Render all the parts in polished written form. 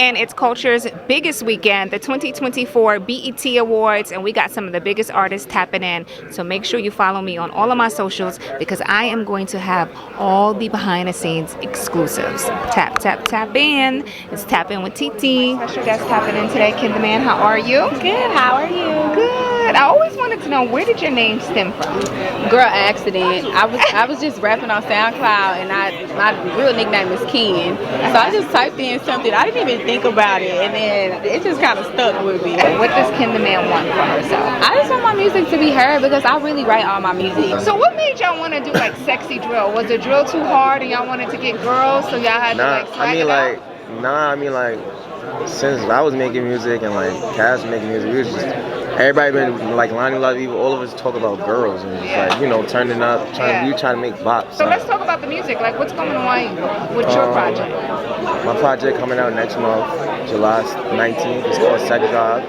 weekend, it's culture's biggest weekend, the 2024 BET Awards, and we got some of the biggest artists tapping in. So make sure you follow me on all of my socials because I am going to have all the behind the scenes exclusives. Tap, tap, tap in. It's Tap In with TT. Special guest tapping in today. Kid the Man, how are you? Good, how are you? Good. I always wanted to know, where did your name stem from? Girl, accident. I was just rapping on SoundCloud, and my real nickname is Ken. So I just typed in something. I didn't even think about it, and then it just kind of stuck with me. What does Ken the Man want for herself? I just want my music to be heard because I really write all my music. So what made y'all want to do like sexy drill? Was the drill too hard and y'all wanted to get girls, so y'all had to like swag it out? Since I was making music and like Cass was making music, we was just everybody been like lining up. Even all of us talk about girls and just, like, you know, turning up, trying to make bops. So let's talk about the music. Like, what's going on with your project? My project coming out next month, July 19th. It's called Sex Drive.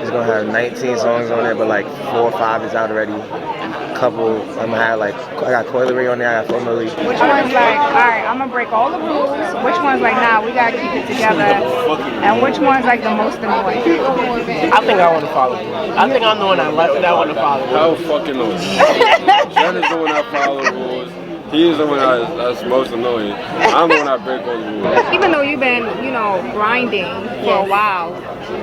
It's gonna have 19 songs on it, but like 4 or 5 is out already. Couple, I'm gonna have like, I got Coilery on there, I got Formally. Which one's like, alright, I'm gonna break all the rules? Which one's like, nah, we gotta keep it together? And which one's like the most annoying? I think I want to follow you. I think I'm the one that left it. I want to follow you. How fucking know? Jen is the one that follows the rules. He is the one that's most annoying. I'm the one that break all the rules. Even though you've been, you know, grinding for a while,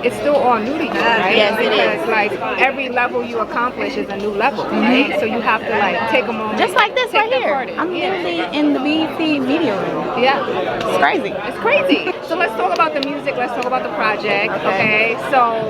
it's still all new to you, right? Yes, it because is. like every level you accomplish is a new level, right? So you have to like take a moment. Just like this right here. I'm literally in the BET media room. Yeah. It's crazy. It's crazy. So let's talk about the music. Let's talk about the project. Okay. So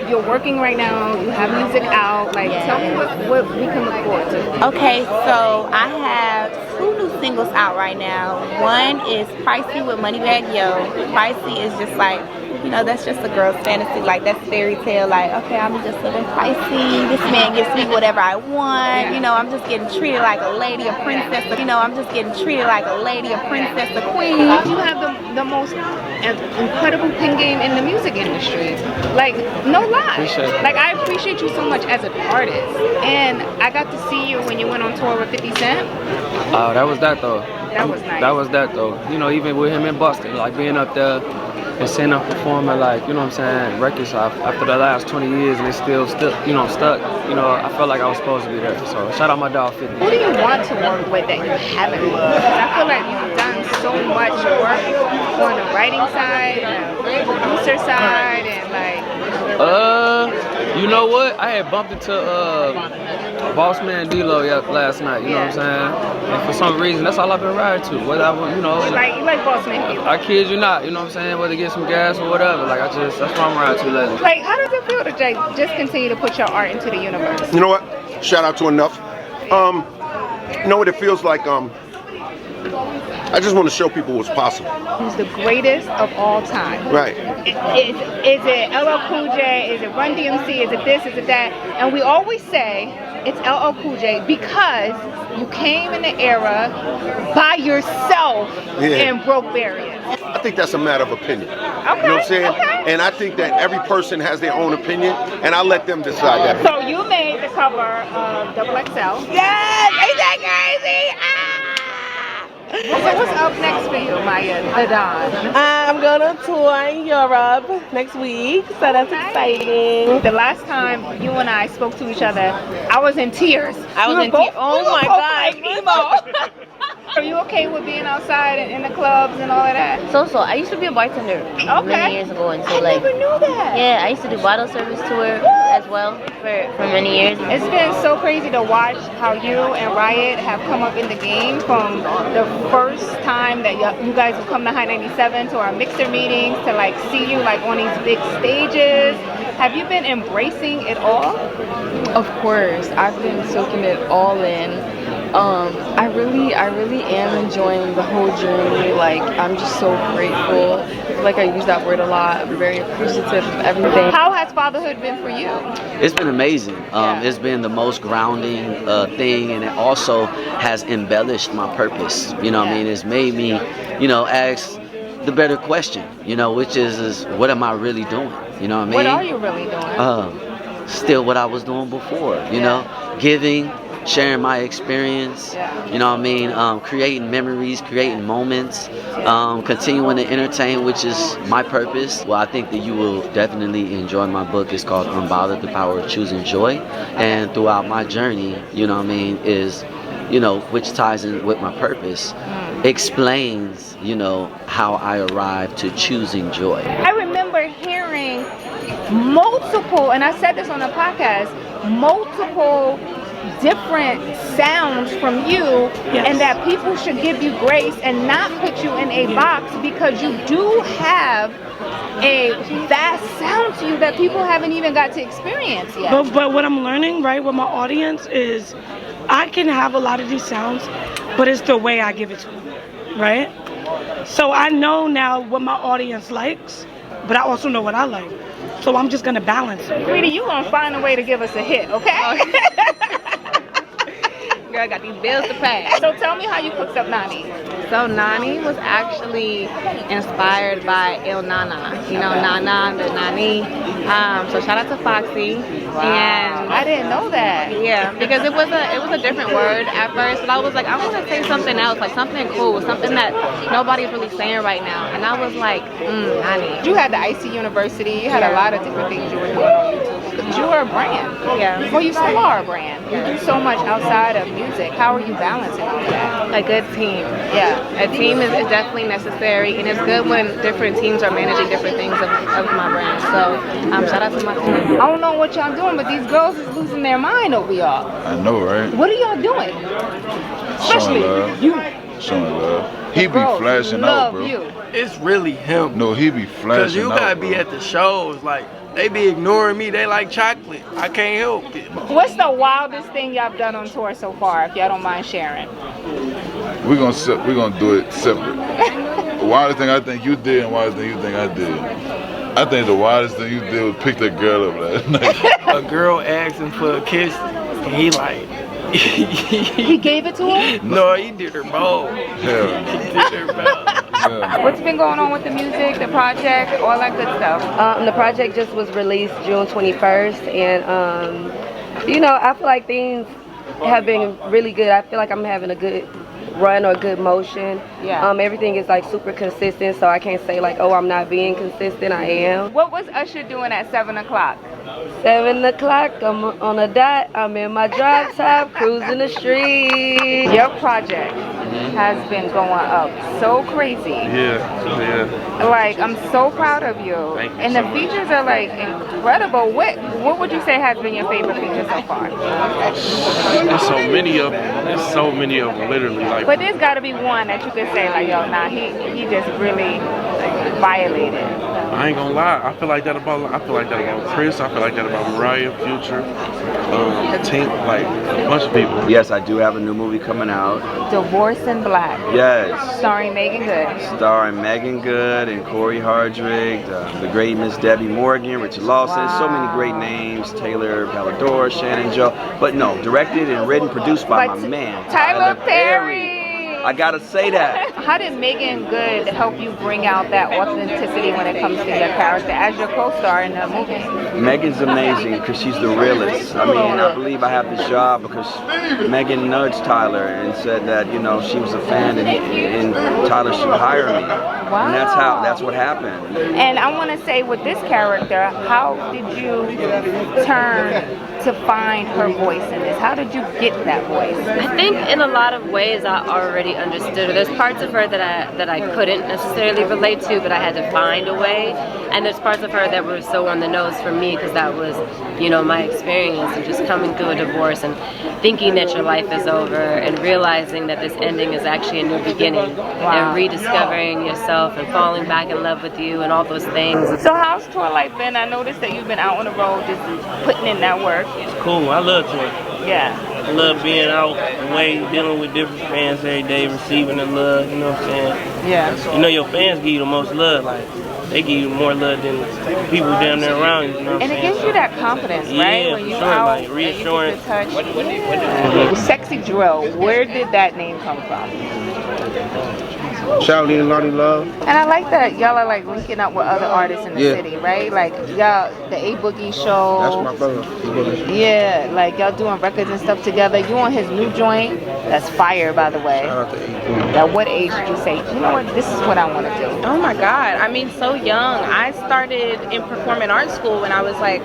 you're working right now. You have music out. Like, tell me what we can look forward to. Okay, so I have 2 new singles out right now. One is Pricey with Moneybag Yo. Pricey is just like, you know, that's just a girl's fantasy. Like, that's fairy tale. Like, okay, I'm just living pricey. This man gives me whatever I want. You know, I'm just getting treated like a lady, a princess. You know, I'm just getting treated like a lady, a princess, a queen. You have the most incredible pin game in the music industry. Like, no lie. Like, I appreciate you so much as an artist. And I got to see you when you went on tour with 50 Cent. Oh, that was that though. That was nice. That was that though. You know, even with him in Boston, like being up there and seeing him performing, like, you know what I'm saying, records after the last 20 years and it's still, you know, stuck. You know, I felt like I was supposed to be there. So shout out my dog 50. Who do you want to work with that you haven't? Because I feel like you've done so much work on the writing side, and the producer side, and like. You know what? I had bumped into Boss Man D-Lo last night. You know what I'm saying? And for some reason, that's all I've been riding to. Whether I, you know, You like Boss Man D-Lo. I kid you not. You know what I'm saying? Whether to get some gas or whatever. Like that's what I'm riding to lately. Like, how does it feel to just continue to put your art into the universe? You know what? Shout out to Enough. You know what it feels like? I just want to show people what's possible. Who's the greatest of all time? Right. Is it LL Cool J? Is it Run DMC? Is it this? Is it that? And we always say it's LL Cool J because you came in the era by yourself and broke barriers. I think that's a matter of opinion. Okay. You know what I'm saying? Okay. And I think that every person has their own opinion, and I let them decide that. So you made the cover of Double XL. Yes! Ain't that crazy? So what's up next for you, Maya the Don? I'm gonna tour in Europe next week, so that's exciting. The last time you and I spoke to each other, I was in tears. I was in tears. Oh my God, emo. Are you okay with being outside and in the clubs and all of that? So I used to be a bartender many years ago, and so I never knew that. Yeah, I used to do bottle service tour as well for many years. It's been so crazy to watch how you and Riot have come up in the game from the first time that you guys would come to High 97 to our mixer meetings to like see you like on these big stages. Have you been embracing it all? Of course, I've been soaking it all in. I really am enjoying the whole journey. Like, I'm just so grateful. I feel like I use that word a lot. I'm very appreciative of everything. How has fatherhood been for you? It's been amazing. It's been the most grounding thing, and it also has embellished my purpose. You know what I mean? It's made me, you know, ask the better question, you know, which is what am I really doing? You know what I mean? What are you really doing? Still what I was doing before, you know, giving, sharing my experience. You know what I mean? Creating memories, creating moments, continuing to entertain, which is my purpose. Well, I think that you will definitely enjoy my book. It's called Unbothered, The Power of Choosing Joy. And throughout my journey, you know what I mean, is, you know, which ties in with my purpose, explains, you know, how I arrived to choosing joy. I remember hearing multiple, and I said this on a podcast, multiple different sounds from you, and that people should give you grace and not put you in a box, because you do have a vast sound to you that people haven't even got to experience yet. But what I'm learning, right, with my audience is I can have a lot of these sounds, but it's the way I give it to them, right? So I know now what my audience likes, but I also know what I like. So I'm just gonna balance it. Sweetie, you gonna find a way to give us a hit, okay? Girl, I got these bills to pay. So tell me how you cooked up Nani. So Nani was actually inspired by Il Nana. You know, Nana, the Nani. So shout out to Foxy. Wow. And I didn't know that. Yeah, because it was a different word at first, but I was like, I want to say something else, like something cool, something that nobody's really saying right now. And I was like, Nani. You had the IC University. You had a lot of different things you were doing on YouTube. You were a brand. Yeah. Well, you still are a brand. You do so much outside of music. How are you balancing all that? A good team. Yeah. A team is definitely necessary, and it's good when different teams are managing different things of my brand. So shout out to my team. I don't know what y'all doing, but these girls is losing their mind over y'all. I know, right? What are y'all doing? Especially you. Showing love. He be flashing out, bro. You. It's really him. No, he be flashing out. Cause you gotta be at the shows, like they be ignoring me. They like chocolate. I can't help it. What's the wildest thing y'all done on tour so far, if y'all don't mind sharing? We're gonna do it separate. The wildest thing I think you did and wildest thing you think I did. I think the wildest thing you did was pick that girl up last night. A girl asked him for a kiss, and he like. He gave it to her? No, he did her both. Yeah. He did her both. Yeah. What's been going on with the music, the project, all that good stuff? The project just was released June 21st, and you know, I feel like things have been really good. I feel like I'm having a good run or good motion. Yeah. Everything is like super consistent, so I can't say like, oh, I'm not being consistent. I am. What was Usher doing at 7 o'clock? 7 o'clock, I'm on a dot. I'm in my drop top, cruising the street. Your project has been going up so crazy. Yeah. Like, I'm so proud of you. Thank you And so the much. features are like incredible. What would you say has been your favorite feature so far? There's so many of them. There's so many of them, literally. Like, But there's got to be one that you could say like, yo, nah, he just really violated. I ain't gonna lie. I feel like that about Chris. I feel like that about Mariah, Future, Tink, like a bunch of people. Yes, I do have a new movie coming out. Divorce in Black. Yes. Starring Megan Good. Starring Megan Good and Corey Hardrick, the great Miss Debbie Morgan, Richard Lawson, so many great names, Taylor Palador, Shannon Joe. But no, directed and written, produced by my man, Tyler Perry. I gotta say that. How did Megan Good help you bring out that authenticity when it comes to your character as your co-star in the movie? Megan's amazing because she's the realest. I mean, I believe I have this job because Megan nudged Tyler and said that, you know, she was a fan and Tyler should hire me. Wow. And that's what happened. And I want to say with this character, how did you turn to find her voice in this? How did you get that voice? I think in a lot of ways I already understood her. There's parts of her that I couldn't necessarily relate to, but I had to find a way. And there's parts of her that were so on the nose for me because that was, you know, my experience of just coming through a divorce and thinking that your life is over and realizing that this ending is actually a new beginning. Wow. And rediscovering yourself and falling back in love with you and all those things. So how's tour life been? I noticed that you've been out on the road just putting in that work. It's cool. I love touring. Yeah. I love being out away, dealing with different fans every day, receiving the love, you know what I'm saying? Yeah. You know your fans give you the most love, like they give you more love than people down there around you, you know what I'm And it saying? gives you that confidence, right? Yeah, When you sure, out like and you get reassurance. to touch. Sexy Drill, where did that name come from? Charlie and Lonnie Love. And I like that y'all are like linking up with other artists in the Yeah. city, right? Like y'all, the A Boogie show. That's my brother. Yeah, like y'all doing records and stuff together. You on his new joint? That's fire, by the way. Shout out to A Boogie. At what age did you say, you know what, this is what I want to do? Oh my God. I mean, so young. I started in performing arts school when I was like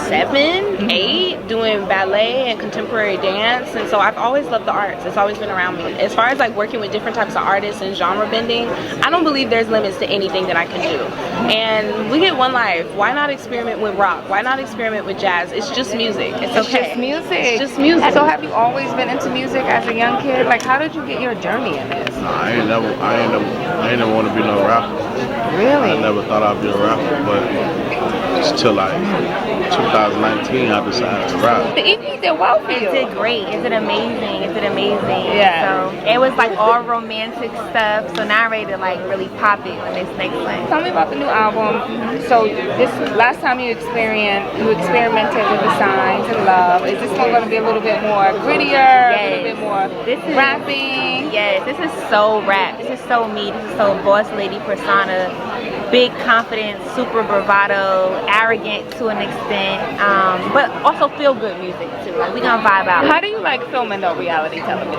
7, 8, doing ballet and contemporary dance. And so I've always loved the arts. It's always been around me. As far as like working with different types of artists and genre bending, I don't believe there's limits to anything that I can do. And we get one life. Why not experiment with rock? Why not experiment with jazz? It's just music. It's okay. Just music. It's just music. So have you always been into music as a young kid? Like, how did you get your journey in this? I ain't never want to be no rapper. Really? I never thought I'd be a rapper, but it's till like 2019 I decided to rap. The EP did well for you. It did great. It did amazing. It did amazing. Yeah. So it was like all romantic stuff. So now I'm ready to like really pop it on this next one. Tell me about the new album. So this last time you experimented with the signs and love. Is this one going to be a little bit more grittier? Yes. A little bit more rapping? Yes, this is so rap. This is so me. This is so boss lady persona. Big confidence, super bravado, arrogant to an extent, but also feel good music too. Like we gonna vibe out. How do you like filming though reality television?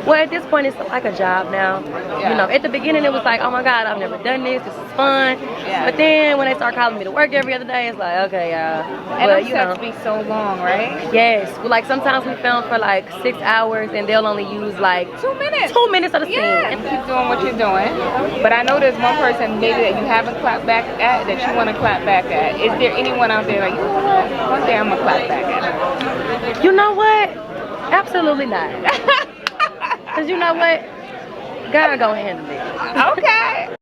Well, at this point, it's like a job now. Yeah. You know, at the beginning, it was like, oh my God, I've never done this. This is fun. Yeah. But then when they start calling me to work every other day, it's like, okay, yeah. And But those sets be so long, right? Yes. Well, like sometimes we film for like 6 hours, and they'll only use like 2 minutes. 2 minutes of the scene. Yeah. Keep doing what you're doing. But I know there's one person maybe that you haven't clapped back at that you want to clap back at. Is there anyone out there like, you know what? One day I'm gonna clap back at? You know what? Absolutely not. Because you know what? God gonna handle it. Okay.